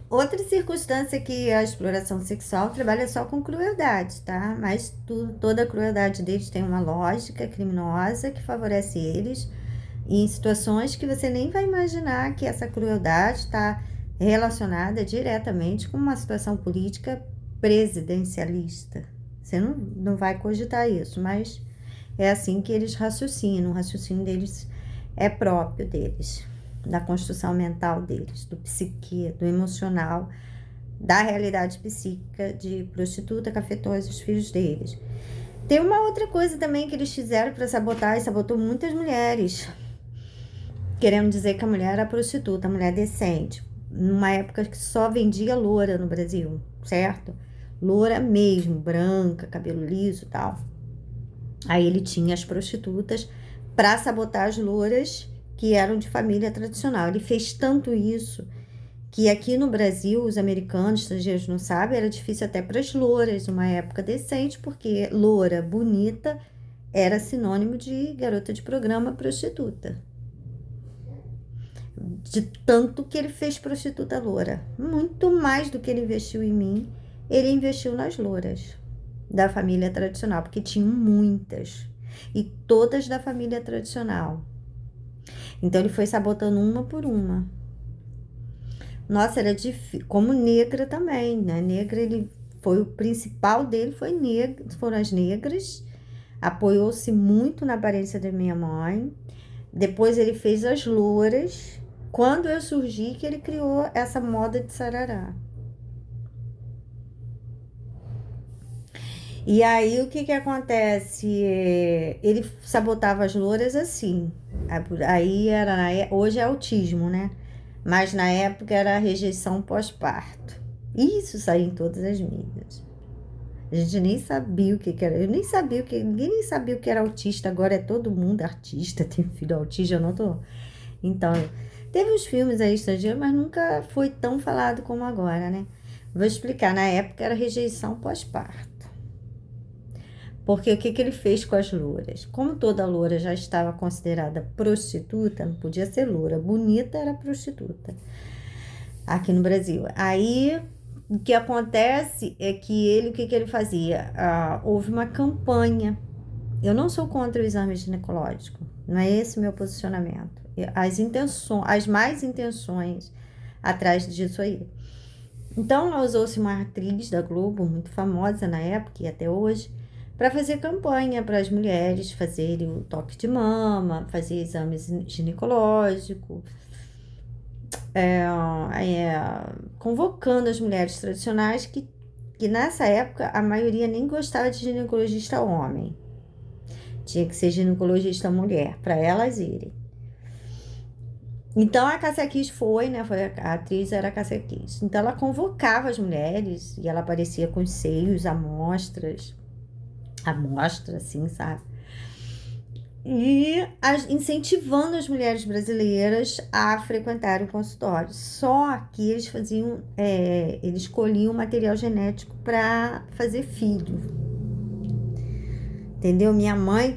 Outra circunstância que a exploração sexual trabalha só com crueldade, tá? Mas toda a crueldade deles tem uma lógica criminosa que favorece eles em situações que você nem vai imaginar que essa crueldade está relacionada diretamente com uma situação política presidencialista. Você não vai cogitar isso, mas é assim que eles raciocinam. O raciocínio deles é próprio deles, da construção mental deles, do psique, do emocional, da realidade psíquica de prostituta que afetou os filhos deles. Tem uma outra coisa também que eles fizeram para sabotar, e sabotou muitas mulheres, querendo dizer que a mulher era prostituta, a mulher decente, numa época que só vendia loura no Brasil, certo? Loura mesmo, branca, cabelo liso e tal. Aí ele tinha as prostitutas para sabotar as louras que eram de família tradicional. Ele fez tanto isso que aqui no Brasil, os americanos, estrangeiros não sabem, era difícil até para as louras, uma época decente, porque loura, bonita, era sinônimo de garota de programa prostituta. De tanto que ele fez prostituta loura. Muito mais do que ele investiu em mim, ele investiu nas louras da família tradicional, porque tinham muitas. E todas da família tradicional. Então ele foi sabotando uma por uma. Nossa, era difícil. Como negra também, né? Negra, ele foi o principal dele, foram as negras. Apoiou-se muito na aparência da minha mãe. Depois ele fez as louras. Quando eu surgi, que ele criou essa moda de sarará. E aí, o que que acontece? Ele sabotava as louras assim. Aí hoje é autismo, né? Mas na época era rejeição pós-parto. Isso saiu em todas as mídias. A gente nem sabia o que que era. Eu nem sabia ninguém nem sabia o que era autista. Agora é todo mundo artista, tem filho autista, eu não tô. Então, teve uns filmes aí estrangeiros, mas nunca foi tão falado como agora, né? Vou explicar. Na época era rejeição pós-parto. Porque o que que ele fez com as louras? Como toda loura já estava considerada prostituta, não podia ser loura, bonita era prostituta aqui no Brasil. Aí o que acontece é que o que que ele fazia? Houve uma campanha. Eu não sou contra o exame ginecológico, não é esse o meu posicionamento. As mais intenções atrás disso aí. Então, usou-se uma atriz da Globo, muito famosa na época e até hoje, para fazer campanha para as mulheres fazerem o toque de mama, fazer exames ginecológicos, convocando as mulheres tradicionais que nessa época a maioria nem gostava de ginecologista homem. Tinha que ser ginecologista mulher, para elas irem. Então a Cássia Kiss foi, né? A atriz era a Cássia Kiss. Então ela convocava as mulheres e ela aparecia com os seios, amostra, assim, sabe? E incentivando as mulheres brasileiras a frequentar o consultório. Só que eles escolhiam material genético para fazer filho. Entendeu? Minha mãe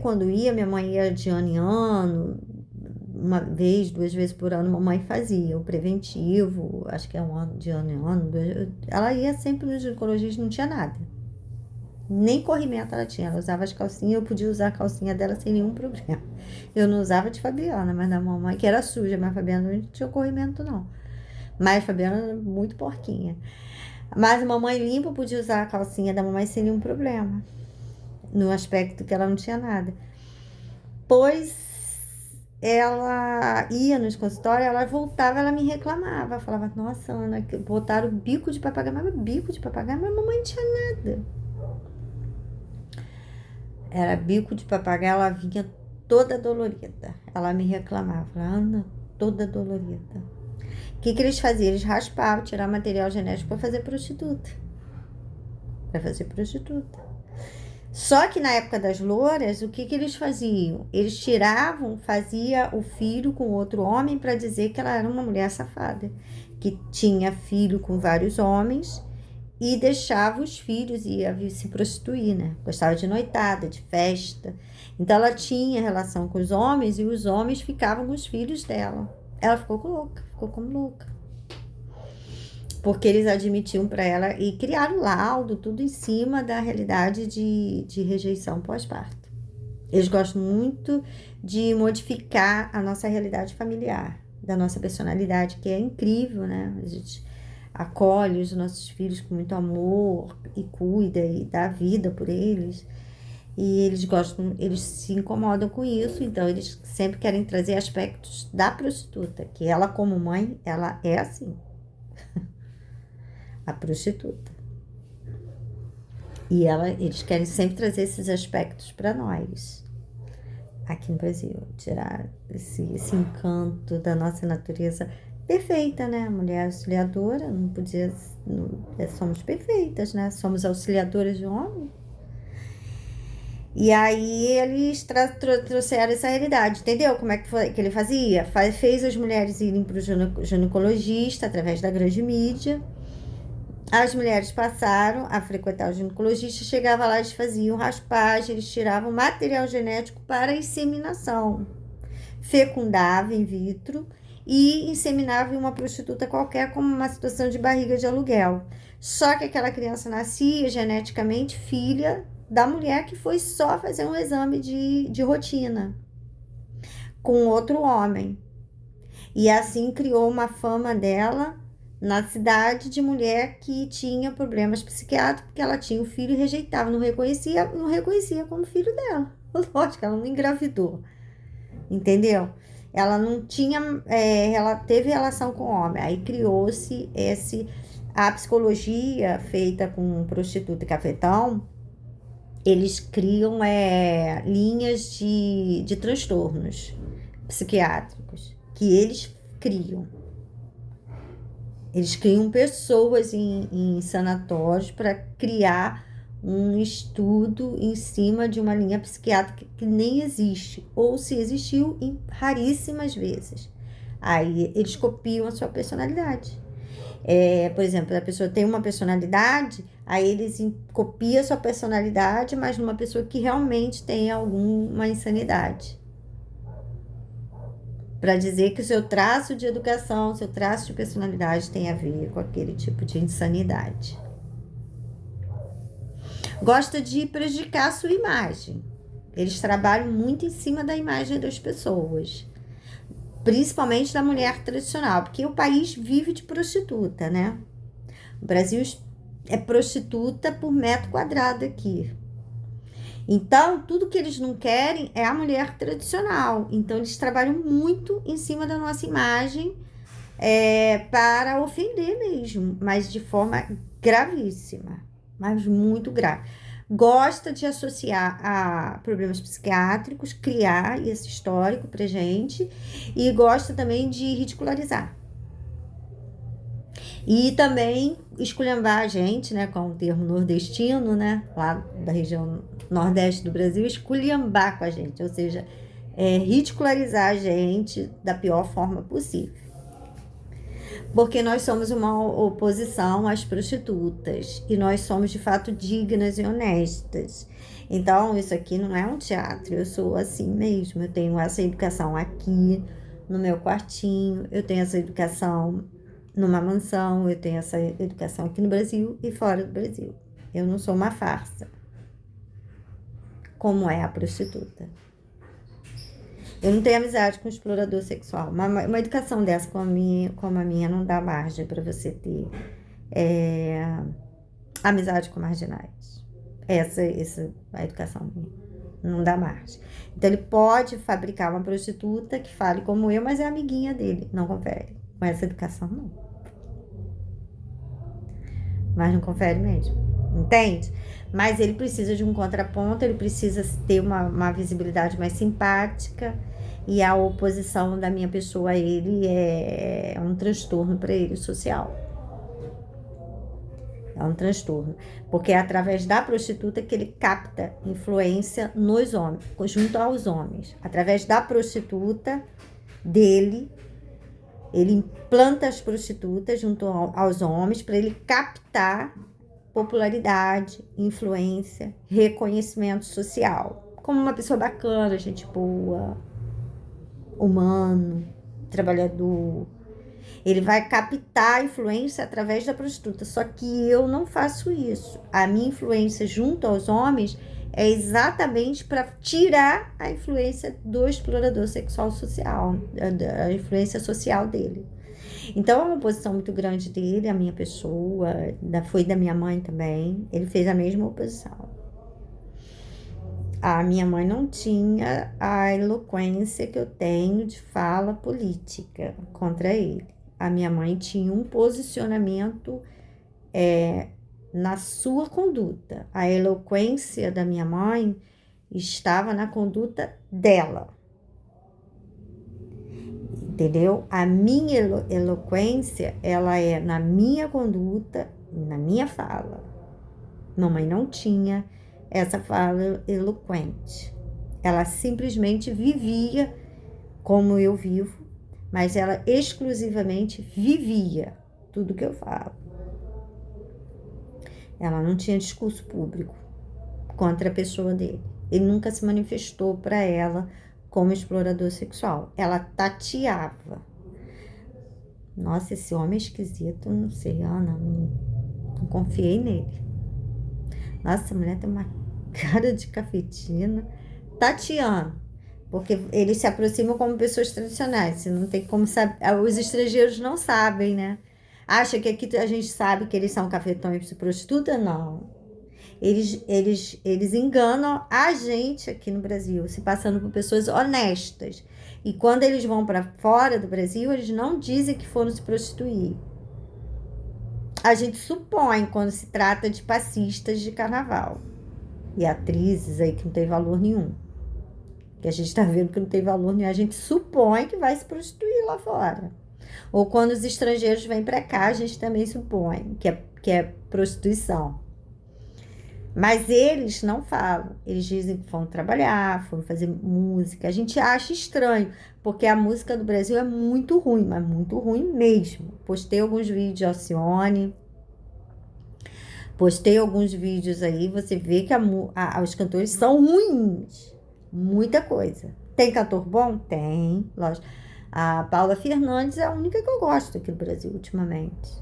ia de ano em ano, uma vez, 2 vezes por ano, mamãe fazia o preventivo, acho que é de ano em ano. Ela ia sempre no ginecologista, não tinha nada. Nem corrimento ela tinha, ela usava as calcinhas, eu podia usar a calcinha dela sem nenhum problema. Eu não usava de Fabiana, mas da mamãe, que era suja, mas a Fabiana não tinha corrimento, não. Mas a Fabiana era muito porquinha. Mas a mamãe limpa podia usar a calcinha da mamãe sem nenhum problema. No aspecto que ela não tinha nada. Pois ela ia nos consultórios, ela voltava, ela me reclamava. Falava, nossa, Ana, botaram bico de papagaio. Mas bico de papagaio, mas a mamãe não tinha nada. Era bico de papagaio, ela vinha toda dolorida. Ela me reclamava, Ana, toda dolorida. O que eles faziam? Eles raspavam, tiravam material genético para fazer prostituta. Só que na época das louras, o que eles faziam? Eles fazia o filho com outro homem para dizer que ela era uma mulher safada, que tinha filho com vários homens e deixava os filhos e ia se prostituir, né? Gostava de noitada, de festa. Então ela tinha relação com os homens e os homens ficavam com os filhos dela. Ela ficou como louca. porque eles admitiam para ela e criaram laudo, tudo em cima da realidade de rejeição pós-parto. Eles gostam muito de modificar a nossa realidade familiar, da nossa personalidade, que é incrível, né? A gente acolhe os nossos filhos com muito amor e cuida e dá vida por eles. E eles gostam, eles se incomodam com isso, então eles sempre querem trazer aspectos da prostituta, que ela como mãe, ela é assim, a prostituta. E eles querem sempre trazer esses aspectos para nós, aqui no Brasil, tirar esse encanto da nossa natureza perfeita, né? Mulher auxiliadora, não podia, somos perfeitas, né? Somos auxiliadoras de homem. E aí eles trouxeram essa realidade, entendeu? Como é que, foi, que ele fazia? Fez as mulheres irem para o ginecologista através da grande mídia. As mulheres passaram a frequentar o ginecologista, chegava lá, eles faziam raspagem, eles tiravam material genético para inseminação. Fecundava in vitro e inseminava em uma prostituta qualquer como uma situação de barriga de aluguel. Só que aquela criança nascia geneticamente filha da mulher que foi só fazer um exame de rotina com outro homem. E assim criou uma fama dela na cidade de mulher que tinha problemas psiquiátricos, porque ela tinha o filho e rejeitava, não reconhecia como filho dela. Lógico, ela não engravidou, entendeu? Ela não tinha, ela teve relação com o homem, aí criou-se a psicologia feita com prostituta e cafetão, eles criam linhas de transtornos psiquiátricos, que eles criam. Eles criam pessoas em sanatórios para criar um estudo em cima de uma linha psiquiátrica que nem existe, ou se existiu em raríssimas vezes. Aí eles copiam a sua personalidade. Por exemplo, a pessoa tem uma personalidade, aí eles copiam a sua personalidade, mas numa pessoa que realmente tem alguma insanidade. Para dizer que o seu traço de educação, o seu traço de personalidade tem a ver com aquele tipo de insanidade. Gosta de prejudicar a sua imagem. Eles trabalham muito em cima da imagem das pessoas, principalmente da mulher tradicional, porque o país vive de prostituta, né? O Brasil é prostituta por metro quadrado aqui. Então, tudo que eles não querem é a mulher tradicional. Então, eles trabalham muito em cima da nossa imagem para ofender mesmo, mas de forma gravíssima, mas muito grave. Gosta de associar a problemas psiquiátricos, criar esse histórico pra gente, e gosta também de ridicularizar. E também esculhambar a gente, né, com o termo nordestino, né, lá da região nordeste do Brasil, esculhambar com a gente, ou seja, ridicularizar a gente da pior forma possível. Porque nós somos uma oposição às prostitutas e nós somos de fato dignas e honestas. Então, isso aqui não é um teatro, eu sou assim mesmo, eu tenho essa educação aqui no meu quartinho, eu tenho essa educação numa mansão, eu tenho essa educação aqui no Brasil e fora do Brasil. Eu não sou uma farsa, como é a prostituta. Eu não tenho amizade com explorador sexual. Uma educação dessa como a minha não dá margem para você ter amizade com marginais. Essa a educação minha. Não dá margem. Então, ele pode fabricar uma prostituta que fale como eu, mas é amiguinha dele. Não confere. Com essa educação, não. Mas não confere mesmo. Entende? Mas ele precisa de um contraponto, ele precisa ter uma visibilidade mais simpática, e a oposição da minha pessoa a ele é um transtorno para ele social. É um transtorno, porque é através da prostituta que ele capta influência nos homens, junto aos homens. Através da prostituta dele, ele implanta as prostitutas junto aos homens para ele captar popularidade, influência, reconhecimento social. Como uma pessoa bacana, gente boa, humano, trabalhador. Ele vai captar a influência através da prostituta. Só que eu não faço isso. A minha influência junto aos homens é exatamente para tirar a influência do explorador sexual social, a influência social dele. Então, é uma oposição muito grande dele, a minha pessoa, foi da minha mãe também. Ele fez a mesma oposição. A minha mãe não tinha a eloquência que eu tenho de fala política contra ele. A minha mãe tinha um posicionamento na sua conduta. A eloquência da minha mãe estava na conduta dela. Entendeu? A minha eloquência, ela é na minha conduta, na minha fala. Mamãe não tinha essa fala eloquente. Ela simplesmente vivia como eu vivo, mas ela exclusivamente vivia tudo que eu falo. Ela não tinha discurso público contra a pessoa dele. Ele nunca se manifestou para ela como explorador sexual. Ela tateava. Nossa, esse homem é esquisito, não sei, Ana, não confiei nele. Nossa, a mulher tem uma cara de cafetina. Tateando. Porque eles se aproximam como pessoas tradicionais. Você não tem como saber. Os estrangeiros não sabem, né? Acha que aqui a gente sabe que eles são cafetões e prostituta? Não. Eles enganam a gente aqui no Brasil, se passando por pessoas honestas. E quando eles vão para fora do Brasil, eles não dizem que foram se prostituir. A gente supõe quando se trata de passistas de carnaval. E atrizes aí que não tem valor nenhum. Que a gente está vendo que não tem valor nenhum. A gente supõe que vai se prostituir lá fora. Ou quando os estrangeiros vêm para cá, a gente também supõe que é prostituição. Mas eles não falam. Eles dizem que foram trabalhar, foram fazer música. A gente acha estranho, porque a música do Brasil é muito ruim, mas muito ruim mesmo. Postei alguns vídeos de Alcione. Postei alguns vídeos aí, você vê que os cantores são ruins. Muita coisa. Tem cantor bom? Tem, lógico. A Paula Fernandes é a única que eu gosto aqui do Brasil ultimamente.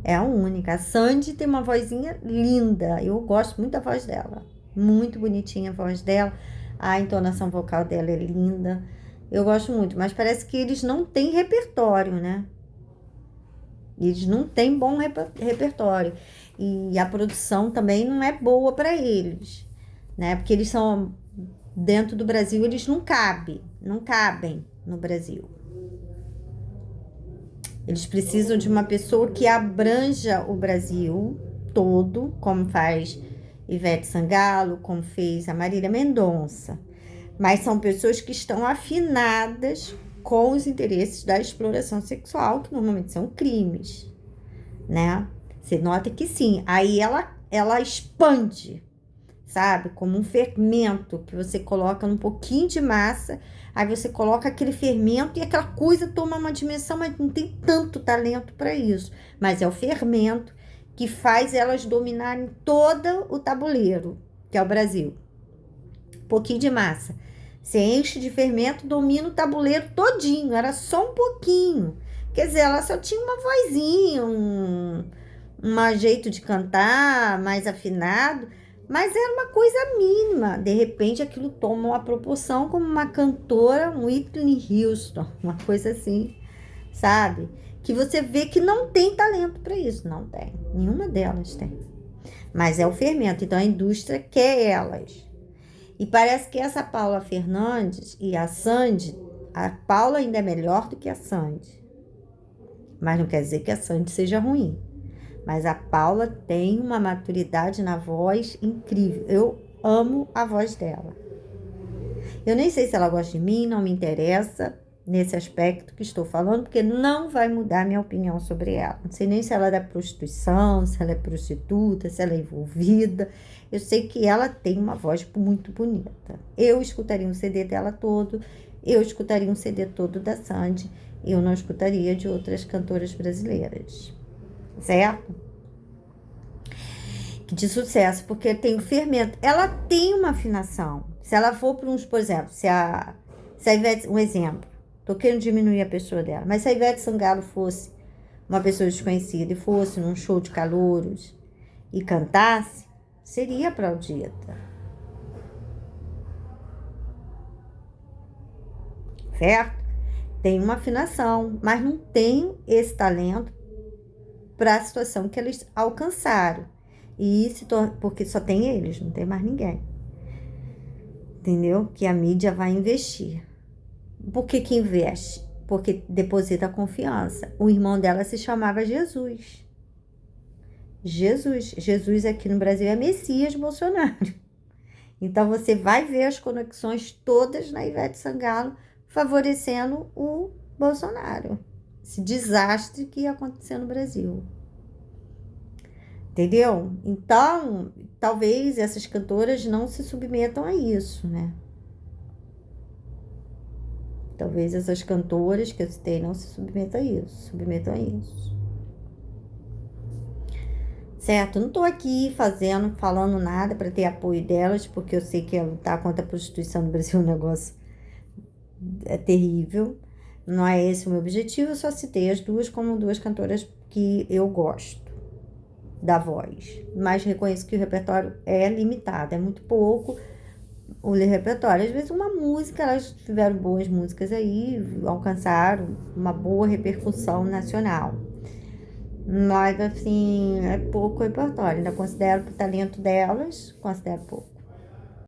É a única. A Sandy tem uma vozinha linda. Eu gosto muito da voz dela. Muito bonitinha a voz dela. A entonação vocal dela é linda. Eu gosto muito. Mas parece que eles não têm repertório, né? Eles não têm bom repertório. E a produção também não é boa para eles, né? Porque eles são... Dentro do Brasil, eles não cabem no Brasil. Eles precisam de uma pessoa que abranja o Brasil todo, como faz Ivete Sangalo, como fez a Marília Mendonça. Mas são pessoas que estão afinadas com os interesses da exploração sexual, que normalmente são crimes, né? Você nota que sim. Aí ela expande, sabe? Como um fermento que você coloca num pouquinho de massa, aí você coloca aquele fermento e aquela coisa toma uma dimensão, mas não tem tanto talento para isso. Mas é o fermento que faz elas dominarem todo o tabuleiro, que é o Brasil. Um pouquinho de massa. Você enche de fermento, domina o tabuleiro todinho, era só um pouquinho. Quer dizer, ela só tinha uma vozinha, um jeito de cantar mais afinado, mas era uma coisa mínima. De repente, aquilo toma uma proporção como uma cantora, um Whitney Houston, uma coisa assim, sabe? Que você vê que não tem talento para isso. Não tem. Nenhuma delas tem. Mas é o fermento. Então, a indústria quer elas. E parece que essa Paula Fernandes e a Sandy, a Paula ainda é melhor do que a Sandy. Mas não quer dizer que a Sandy seja ruim. Mas a Paula tem uma maturidade na voz incrível. Eu amo a voz dela. Eu nem sei se ela gosta de mim, não me interessa nesse aspecto que estou falando, porque não vai mudar minha opinião sobre ela. Não sei nem se ela é da prostituição, se ela é prostituta, se ela é envolvida. Eu sei que ela tem uma voz muito bonita. Eu escutaria um CD dela todo, eu escutaria um CD todo da Sandy, eu não escutaria de outras cantoras brasileiras. Certo? De sucesso, porque tem o fermento. Ela tem uma afinação. Se ela for para uns, por exemplo, se a Ivete, um exemplo, Tô querendo diminuir a pessoa dela. Mas se a Ivete Sangalo fosse uma pessoa desconhecida e fosse num show de calouros e cantasse, seria aplaudida, certo? Tem uma afinação, mas não tem esse talento para a situação que eles alcançaram. E porque só tem eles, não tem mais ninguém. Entendeu? Que a mídia vai investir. Por que que investe? Porque deposita confiança. O irmão dela se chamava Jesus. Jesus aqui no Brasil é Messias Bolsonaro. Então você vai ver as conexões todas na Ivete Sangalo favorecendo o Bolsonaro. Esse desastre que ia acontecer no Brasil. Entendeu? Então, talvez essas cantoras não se submetam a isso, né? Talvez essas cantoras que eu citei não se submetam a isso. Submetam a isso. Certo? Não tô aqui falando nada para ter apoio delas, porque eu sei que lutar contra a prostituição no Brasil é um negócio terrível. Não é esse o meu objetivo, eu só citei as duas como duas cantoras que eu gosto da voz. Mas reconheço que o repertório é limitado, é muito pouco o repertório. Às vezes uma música, elas tiveram boas músicas aí, alcançaram uma boa repercussão nacional. Mas, assim, é pouco repertório. Ainda considero o talento delas, considero pouco.